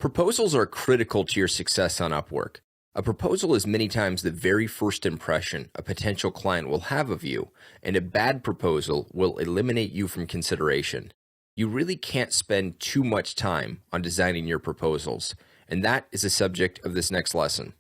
Proposals are critical to your success on Upwork. A proposal is many times the very first impression a potential client will have of you, and a bad proposal will eliminate you from consideration. You really can't spend too much time on designing your proposals, and that is the subject of this next lesson.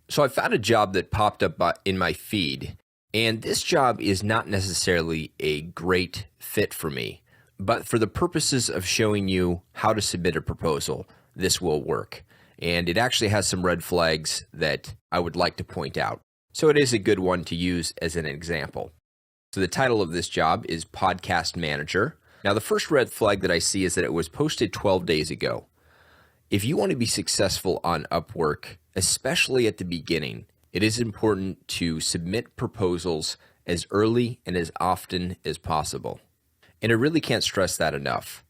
So I found a job that popped up in my feed, and this job is not necessarily a great fit for me, but for the purposes of showing you how to submit a proposal, this will work. And it actually has some red flags that I would like to point out. So it is a good one to use as an example. So the title of this job is Podcast Manager. Now the first red flag that I see is that it was posted 12 days ago. If you want to be successful on Upwork, especially at the beginning, it is important to submit proposals as early and as often as possible. And I really can't stress that enough.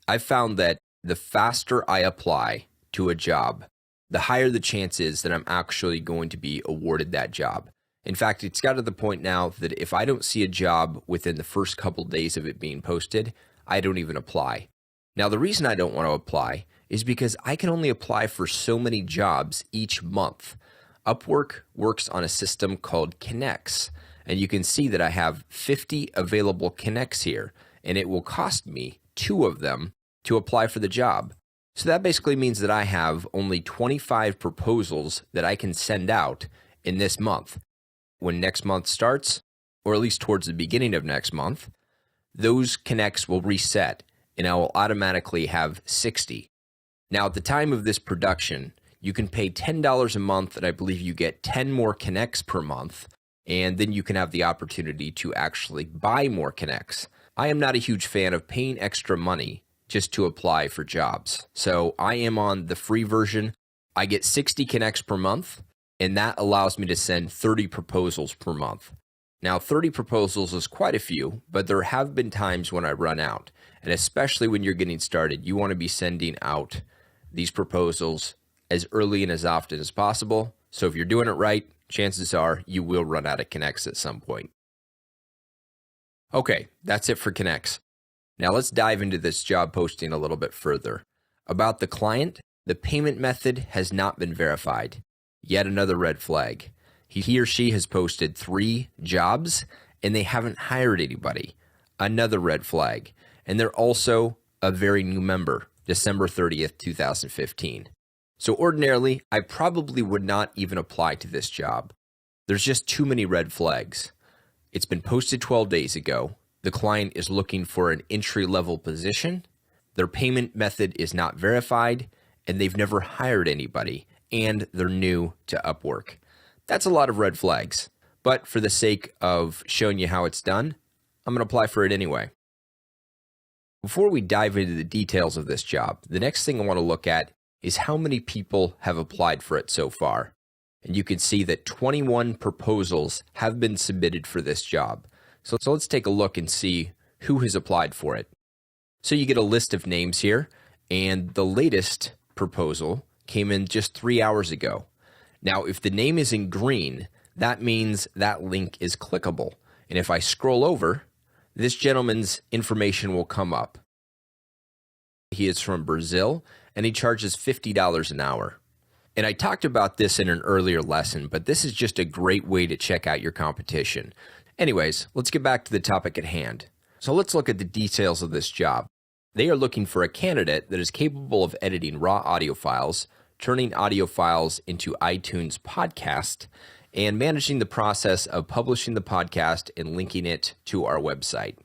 I've found that the faster I apply to a job, the higher the chance is that I'm actually going to be awarded that job. In fact, it's got to the point now that if I don't see a job within the first couple days of it being posted, I don't even apply. Now, the reason I don't want to apply is because I can only apply for so many jobs each month. Upwork works on a system called Connects, and you can see that I have 50 available Connects here, and it will cost me 2 of them to apply for the job. So that basically means that I have only 25 proposals that I can send out in this month. When next month starts, or at least towards the beginning of next month, those connects will reset and I will automatically have 60. Now at the time of this production, you can pay $10 a month and I believe you get 10 more connects per month, and then you can have the opportunity to actually buy more connects. I am not a huge fan of paying extra money just to apply for jobs. So I am on the free version. I get 60 connects per month, and that allows me to send 30 proposals per month. Now, 30 proposals is quite a few, but there have been times when I run out. And especially when you're getting started, you want to be sending out these proposals as early and as often as possible. So if you're doing it right, chances are you will run out of connects at some point. Okay, that's it for connects. Now let's dive into this job posting a little bit further. About the client, the payment method has not been verified. Yet another red flag. He or she has posted 3 jobs and they haven't hired anybody. Another red flag. And they're also a very new member, December 30th, 2015. So ordinarily, I probably would not even apply to this job. There's just too many red flags. It's been posted 12 days ago. The client is looking for an entry-level position. Their payment method is not verified, and they've never hired anybody, and they're new to Upwork. That's a lot of red flags, but for the sake of showing you how it's done, I'm going to apply for it anyway. Before we dive into the details of this job, the next thing I want to look at is how many people have applied for it so far. And you can see that 21 proposals have been submitted for this job. So let's take a look and see who has applied for it. So you get a list of names here, and the latest proposal came in just 3 hours ago. Now, if the name is in green, that means that link is clickable. And if I scroll over, this gentleman's information will come up. He is from Brazil, and he charges $50 an hour. And I talked about this in an earlier lesson, but this is just a great way to check out your competition. Anyways, let's get back to the topic at hand. So let's look at the details of this job. They are looking for a candidate that is capable of editing raw audio files, turning audio files into iTunes podcast, and managing the process of publishing the podcast and linking it to our website.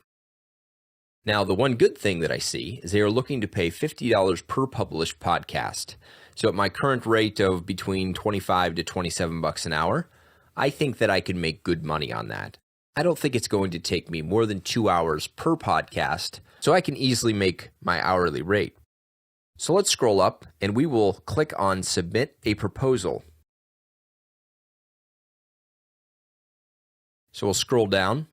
Now, the one good thing that I see is they are looking to pay $50 per published podcast. So at my current rate of between $25 to $27 an hour, I think that I can make good money on that. I don't think it's going to take me more than 2 hours per podcast, so I can easily make my hourly rate. So let's scroll up and we will click on Submit a Proposal. So we'll scroll down.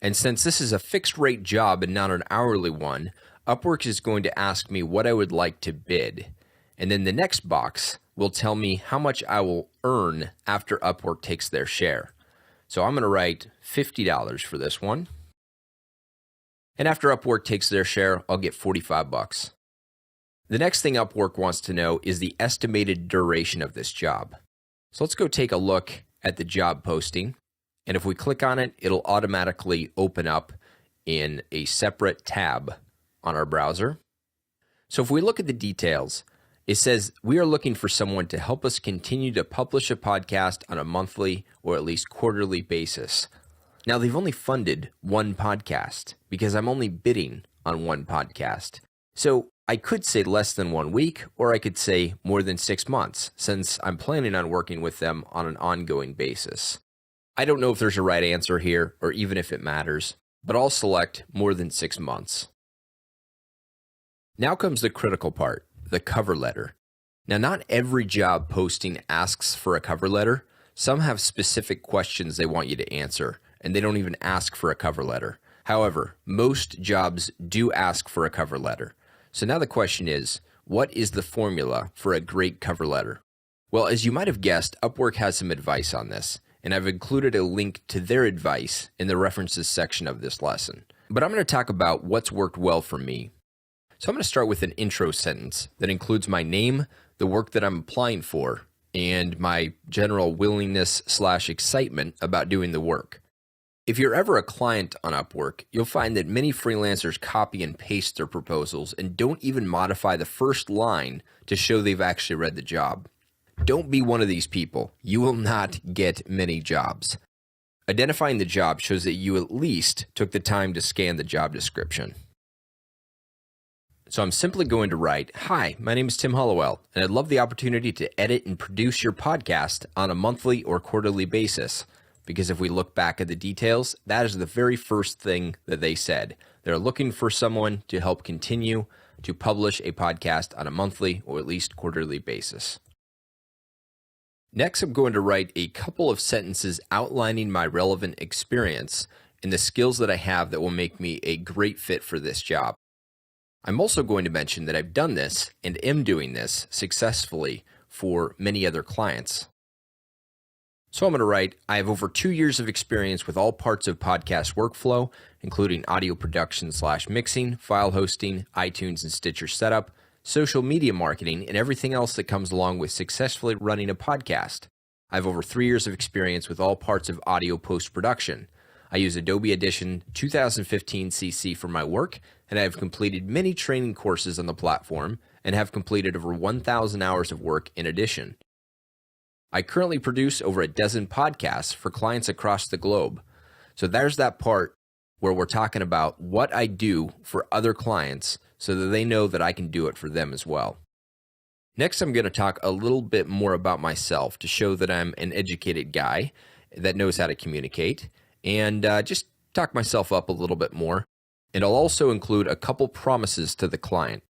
And since this is a fixed rate job and not an hourly one, Upwork is going to ask me what I would like to bid. And then the next box will tell me how much I will earn after Upwork takes their share. So I'm going to write $50 for this one. And after Upwork takes their share, I'll get $45. The next thing Upwork wants to know is the estimated duration of this job. So let's go take a look at the job posting. And if we click on it, it'll automatically open up in a separate tab on our browser. So if we look at the details, it says we are looking for someone to help us continue to publish a podcast on a monthly or at least quarterly basis. Now, they've only funded one podcast because I'm only bidding on one podcast. So I could say less than 1 week, or I could say more than 6 months, since I'm planning on working with them on an ongoing basis. I don't know if there's a right answer here, or even if it matters, but I'll select more than 6 months. Now comes the critical part, the cover letter. Now, not every job posting asks for a cover letter. Some have specific questions they want you to answer, and they don't even ask for a cover letter. However, most jobs do ask for a cover letter. So now the question is, what is the formula for a great cover letter? Well, as you might have guessed, Upwork has some advice on this, and I've included a link to their advice in the references section of this lesson. But I'm going to talk about what's worked well for me. So I'm going to start with an intro sentence that includes my name, the work that I'm applying for, and my general willingness/excitement about doing the work. If you're ever a client on Upwork, you'll find that many freelancers copy and paste their proposals and don't even modify the first line to show they've actually read the job. Don't be one of these people. You will not get many jobs. Identifying the job shows that you at least took the time to scan the job description. So I'm simply going to write, "Hi, my name is Tim Hollowell, and I'd love the opportunity to edit and produce your podcast on a monthly or quarterly basis." Because if we look back at the details, that is the very first thing that they said. They're looking for someone to help continue to publish a podcast on a monthly or at least quarterly basis. Next, I'm going to write a couple of sentences outlining my relevant experience and the skills that I have that will make me a great fit for this job. I'm also going to mention that I've done this and am doing this successfully for many other clients. So I'm going to write, I have over 2 years of experience with all parts of podcast workflow, including audio production/mixing, file hosting, iTunes and Stitcher setup, social media marketing, and everything else that comes along with successfully running a podcast. I have over 3 years of experience with all parts of audio post-production. I use Adobe Audition 2015 CC for my work, and I have completed many training courses on the platform and have completed over 1,000 hours of work in addition. I currently produce over a dozen podcasts for clients across the globe. So there's that part where we're talking about what I do for other clients so that they know that I can do it for them as well. Next, I'm going to talk a little bit more about myself to show that I'm an educated guy that knows how to communicate, and just talk myself up a little bit more. And I'll also include a couple promises to the client.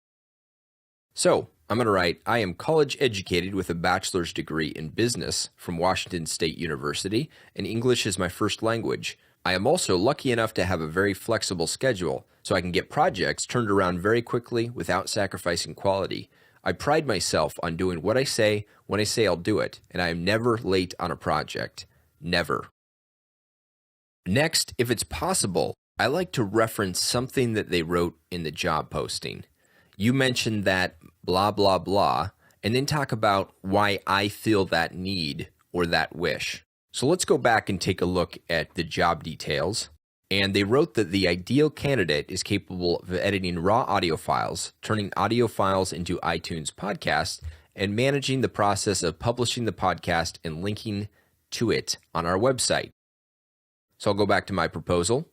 So I'm going to write, I am college educated with a bachelor's degree in business from Washington State University, and English is my first language. I am also lucky enough to have a very flexible schedule, so I can get projects turned around very quickly without sacrificing quality. I pride myself on doing what I say when I say I'll do it, and I am never late on a project. Never. Next, if it's possible, I like to reference something that they wrote in the job posting. You mentioned that blah, blah, blah, and then talk about why I feel that need or that wish. So let's go back and take a look at the job details. And they wrote that the ideal candidate is capable of editing raw audio files, turning audio files into iTunes podcasts, and managing the process of publishing the podcast and linking to it on our website. So I'll go back to my proposal.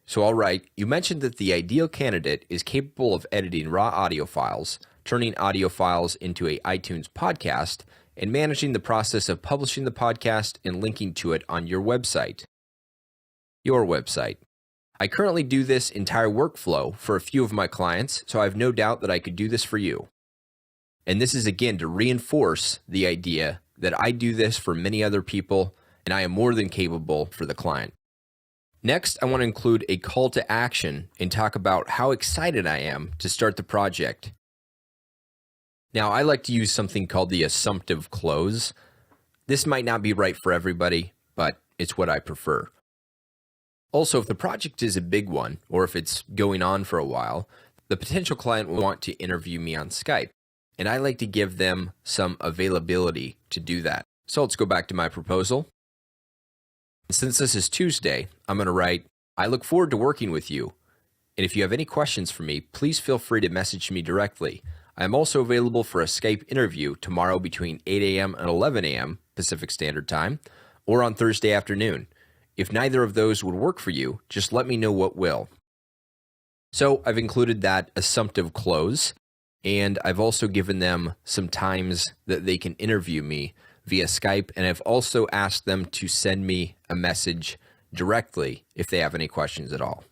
So I'll write, you mentioned that the ideal candidate is capable of editing raw audio files, turning audio files into a iTunes podcast, and managing the process of publishing the podcast and linking to it on your website. Your website. I currently do this entire workflow for a few of my clients, so I have no doubt that I could do this for you. And this is again to reinforce the idea that I do this for many other people, and I am more than capable for the client. Next, I want to include a call to action and talk about how excited I am to start the project. Now, I like to use something called the assumptive close. This might not be right for everybody, but it's what I prefer. Also, if the project is a big one, or if it's going on for a while, the potential client will want to interview me on Skype, and I like to give them some availability to do that. So let's go back to my proposal. Since this is Tuesday, I'm going to write, I look forward to working with you. And if you have any questions for me, please feel free to message me directly. I am also available for a Skype interview tomorrow between 8 a.m. and 11 a.m. Pacific Standard Time, or on Thursday afternoon. If neither of those would work for you, just let me know what will. So I've included that assumptive close, and I've also given them some times that they can interview me via Skype, and I've also asked them to send me a message directly if they have any questions at all.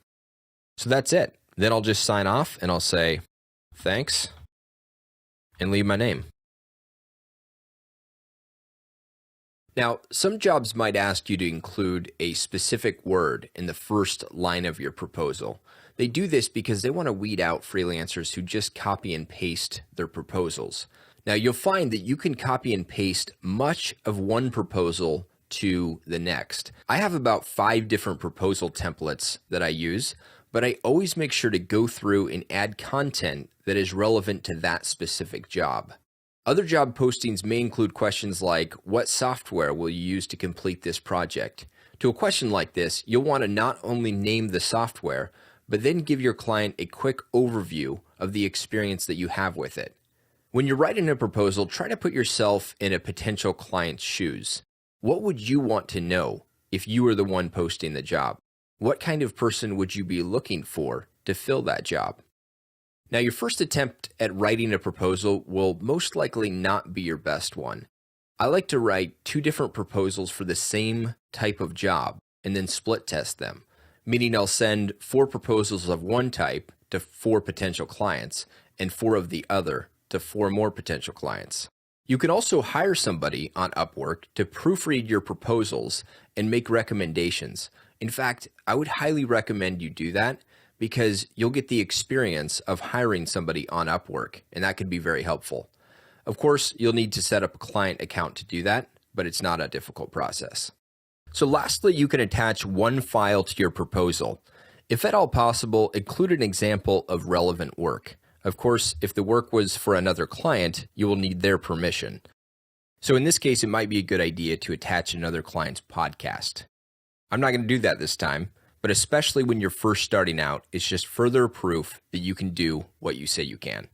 So that's it. Then I'll just sign off and I'll say, thanks, and leave my name. Now, some jobs might ask you to include a specific word in the first line of your proposal. They do this because they want to weed out freelancers who just copy and paste their proposals. Now, you'll find that you can copy and paste much of one proposal to the next. I have about 5 different proposal templates that I use, but I always make sure to go through and add content that is relevant to that specific job. Other job postings may include questions like, what software will you use to complete this project? To a question like this, you'll want to not only name the software, but then give your client a quick overview of the experience that you have with it. When you're writing a proposal, try to put yourself in a potential client's shoes. What would you want to know if you were the one posting the job? What kind of person would you be looking for to fill that job? Now, your first attempt at writing a proposal will most likely not be your best one. I like to write 2 different proposals for the same type of job and then split test them, meaning I'll send 4 proposals of one type to 4 potential clients and 4 of the other to 4 more potential clients. You can also hire somebody on Upwork to proofread your proposals and make recommendations. In fact, I would highly recommend you do that because you'll get the experience of hiring somebody on Upwork, and that could be very helpful. Of course, you'll need to set up a client account to do that, but it's not a difficult process. So lastly, you can attach one file to your proposal. If at all possible, include an example of relevant work. Of course, if the work was for another client, you will need their permission. So in this case, it might be a good idea to attach another client's podcast. I'm not going to do that this time, but especially when you're first starting out, it's just further proof that you can do what you say you can.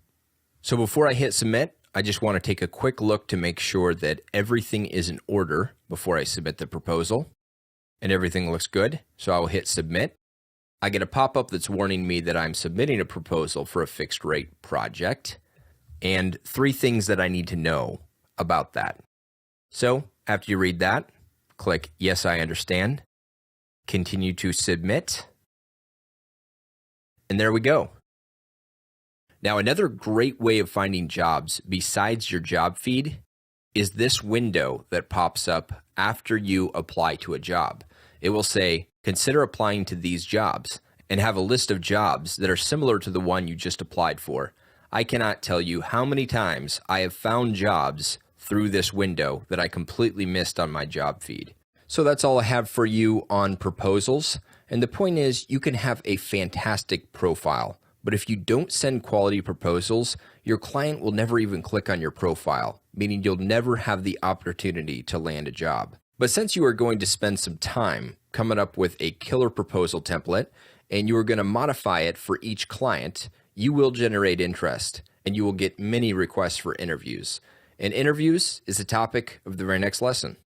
So before I hit submit, I just want to take a quick look to make sure that everything is in order before I submit the proposal. And everything looks good, so I will hit submit. I get a pop-up that's warning me that I'm submitting a proposal for a fixed rate project, and 3 things that I need to know about that. So after you read that, click Yes, I understand, continue to submit, and there we go. Now, another great way of finding jobs besides your job feed is this window that pops up after you apply to a job. It will say, consider applying to these jobs, and have a list of jobs that are similar to the one you just applied for. I cannot tell you how many times I have found jobs through this window that I completely missed on my job feed. So that's all I have for you on proposals. And the point is, you can have a fantastic profile, but if you don't send quality proposals, your client will never even click on your profile, meaning you'll never have the opportunity to land a job. But since you are going to spend some time coming up with a killer proposal template, and you are going to modify it for each client, you will generate interest, and you will get many requests for interviews. And interviews is the topic of the very next lesson.